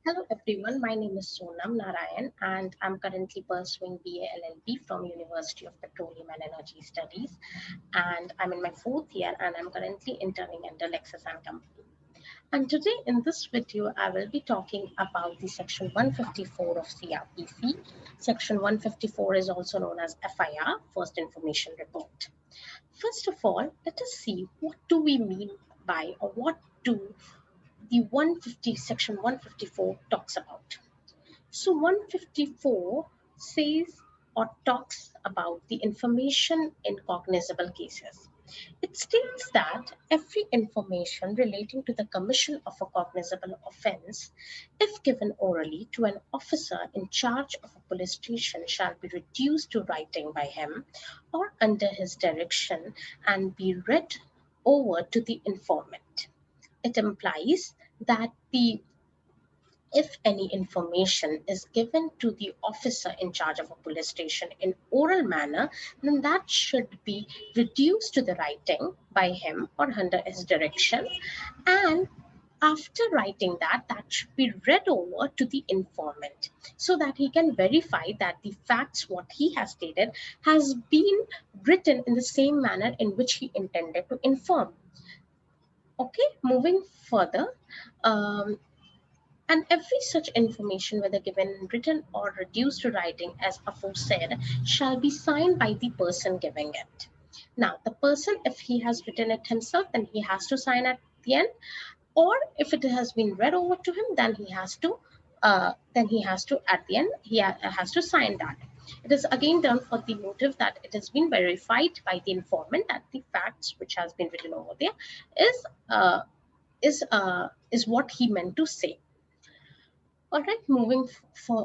Hello everyone, my name is Sonam Narayan and I'm currently pursuing BA LLB from University of Petroleum and Energy Studies, and I'm in my fourth year and I'm currently interning under LEXIS and Company. And today in this video I will be talking about the section 154 of CRPC. Section 154 is also known as FIR, First Information Report. First of all, let us see what do we mean by, or what do the 150 section 154 talks about. So 154 says or talks about the information in cognizable cases. It states that every information relating to the commission of a cognizable offense, if given orally to an officer in charge of a police station, shall be reduced to writing by him or under his direction and be read over to the informant. It implies that if any information is given to the officer in charge of a police station in oral manner, then that should be reduced to the writing by him or under his direction. And after writing that, that should be read over to the informant so that he can verify that the facts, what he has stated, has been written in the same manner in which he intended to inform. Okay, moving further. And every such information, whether given in written or reduced to writing as aforesaid, shall be signed by the person giving it. Now, the person, if he has written it himself, then he has to sign at the end, or if it has been read over to him, then he has to at the end has to sign that. It is again done for the motive that it has been verified by the informant that the facts which has been written over there is uh, is what he meant to say. All right, moving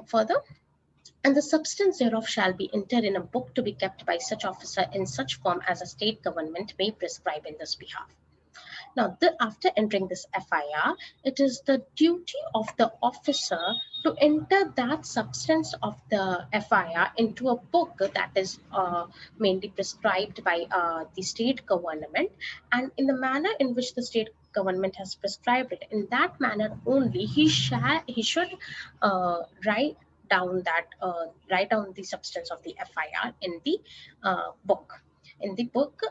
further. And the substance thereof shall be entered in a book to be kept by such officer in such form as a state government may prescribe in this behalf. Now, after entering this FIR, it is the duty of the officer to enter that substance of the FIR into a book that is mainly prescribed by the state government, and in the manner in which the state government has prescribed it, in that manner only he should write down the substance of the FIR in the book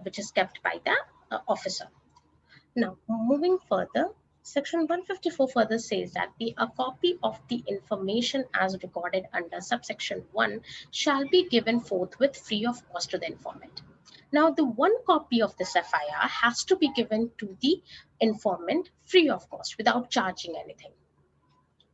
which is kept by the officer. Now, moving further, Section 154 further says that a copy of the information as recorded under subsection 1 shall be given forthwith free of cost to the informant. Now, the one copy of this FIR has to be given to the informant free of cost without charging anything.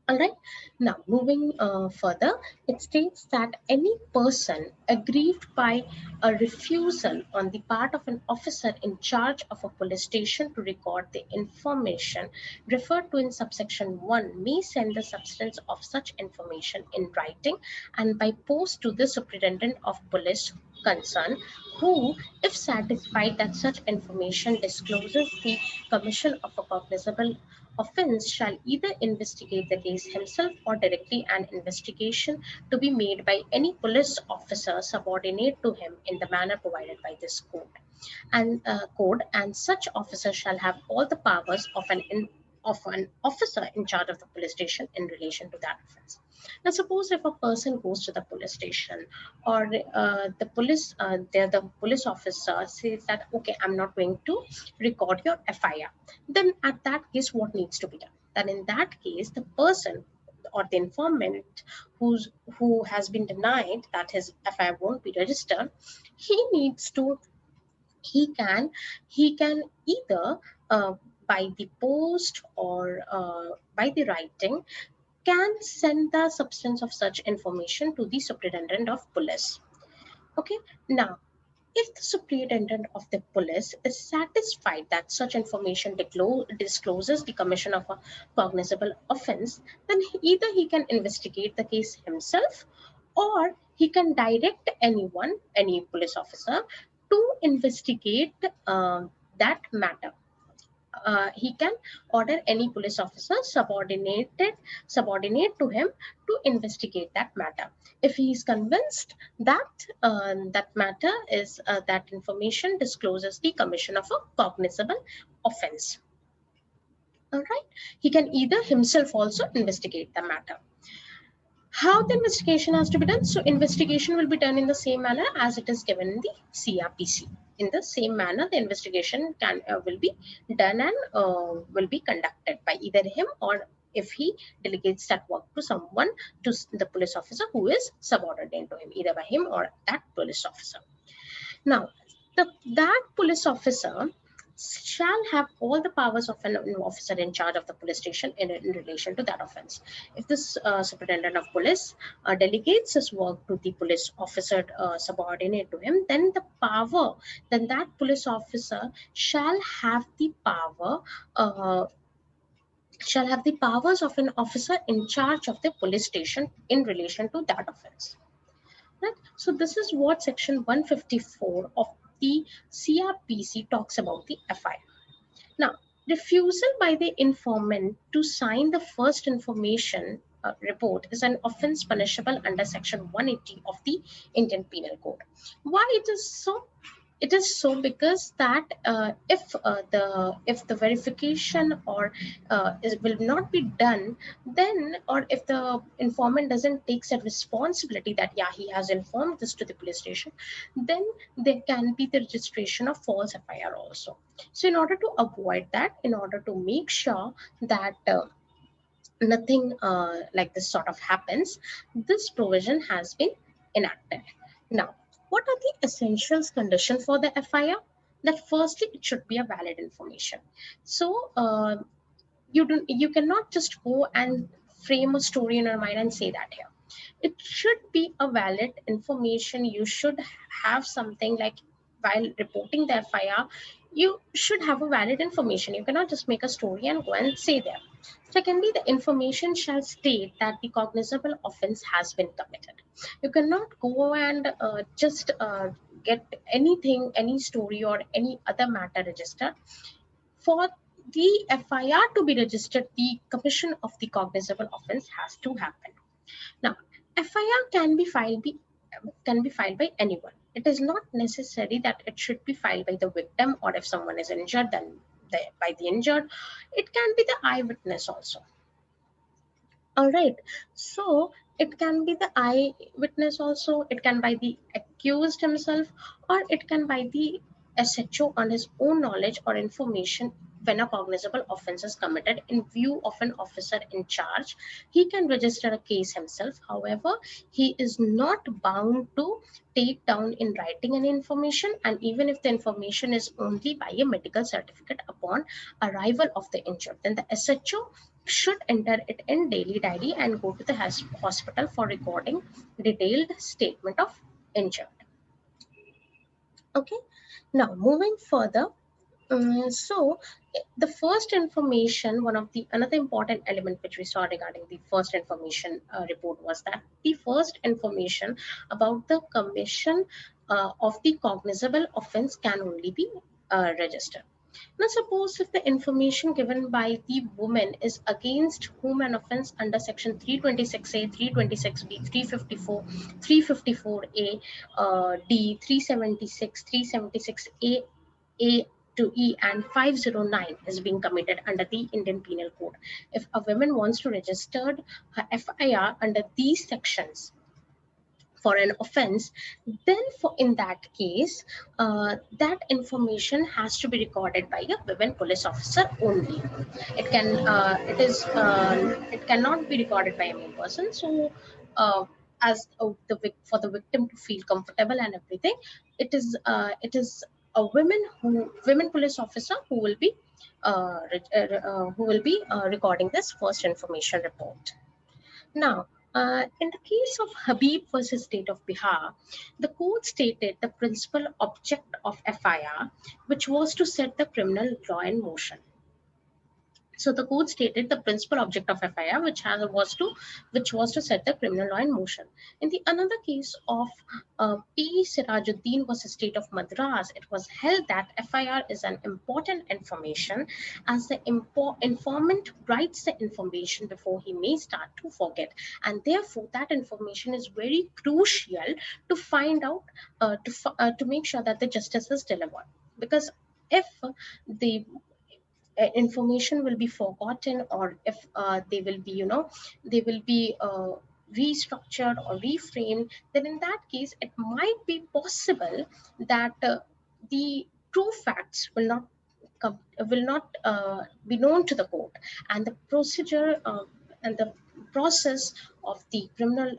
All right. Now, moving further, it states that any person aggrieved by a refusal on the part of an officer in charge of a police station to record the information referred to in subsection 1 may send the substance of such information in writing and by post to the superintendent of police concerned, who, if satisfied that such information discloses the commission of a cognizable offense, shall either investigate the case himself or directly an investigation to be made by any police officer subordinate to him in the manner provided by this code, and such officer shall have all the powers of an officer in charge of the police station in relation to that offense. Now, suppose if a person goes to the police station, or the police officer says that, okay, I'm not going to record your FIR. Then, at that case, what needs to be done? Then, in that case, the person or the informant who has been denied that his FIR won't be registered, he needs to he can either by the post or by the writing can send the substance of such information to the superintendent of police. Okay, now if the superintendent of the police is satisfied that such information discloses the commission of a cognizable offense, then either he can investigate the case himself, or he can direct any police officer, to investigate that matter. He can order any police officer subordinate to him to investigate that matter. If he is convinced that that matter is that information discloses the commission of a cognizable offense. All right. He can either himself also investigate the matter. How the investigation has to be done? So investigation will be done in the same manner as it is given in the CRPC. In the same manner, the investigation will be done and will be conducted by either him, or if he delegates that work to someone, to the police officer who is subordinate to him, either by him or that police officer. Now, that police officer shall have all the powers of an officer in charge of the police station in relation to that offense. If this superintendent of police delegates his work to the police officer subordinate to him, then that police officer shall have the powers of an officer in charge of the police station in relation to that offense. Right? So this is what section 154 of the CRPC talks about the FIR. Now, refusal by the informant to sign the first information report is an offense punishable under section 180 of the Indian Penal Code. Why it is so? It is so because that if the verification or will not be done, then, or if the informant doesn't take that responsibility that yeah, he has informed this to the police station, then there can be the registration of false FIR also. So in order to avoid that, in order to make sure that nothing like this sort of happens, this provision has been enacted. Now, what are the essentials condition for the FIR? That firstly, it should be a valid information. So you cannot just go and frame a story in your mind and say that here. It should be a valid information. You should have something like, while reporting the FIR, you should have a valid information. You cannot just make a story and go and say there. Secondly, the information shall state that the cognizable offense has been committed. You cannot go and just get anything, any story or any other matter registered. For the FIR to be registered, the commission of the cognizable offense has to happen. Now, FIR can be filed by anyone. It is not necessary that it should be filed by the victim, or if someone is injured, then by the injured. It can be the eyewitness also. All right. So it can be the eyewitness also. It can by the accused himself, or it can by the SHO on his own knowledge or information. When a cognizable offense is committed in view of an officer in charge, he can register a case himself. However, he is not bound to take down in writing any information, and even if the information is only by a medical certificate upon arrival of the injured, then the SHO should enter it in daily diary and go to the hospital for recording detailed statement of injured. Okay, now moving further. So the first information, another important element which we saw regarding the first information report was that the first information about the commission of the cognizable offense can only be registered. Now, suppose if the information given by the woman is against whom an offense under section 326A, 326B, 354, 354A, D, 376, 376A, A to E, and 509 is being committed under the Indian Penal Code. If a woman wants to register her FIR under these sections for an offense, then in that case, that information has to be recorded by a women police officer only. It cannot be recorded by a male person. So for the victim to feel comfortable and everything, it is a women police officer who will be recording this first information report. Now, in the case of Habib versus State of Bihar, the court stated the principal object of FIR, which was to set the criminal law in motion. So the court stated the principal object of FIR, which was to set the criminal law in motion. In the another case of P. Sirajuddin versus State of Madras, it was held that FIR is an important information, as the informant writes the information before he may start to forget, and therefore that information is very crucial to find out to make sure that the justice is delivered. Because if the information will be forgotten, or if they will be, they will be restructured or reframed, then in that case it might be possible that the true facts will not be known to the court, and the procedure and the process of the criminal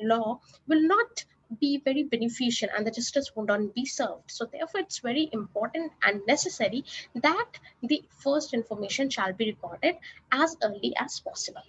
law will not be very beneficial, and the justice would not be served. So therefore it's very important and necessary that the first information shall be recorded as early as possible.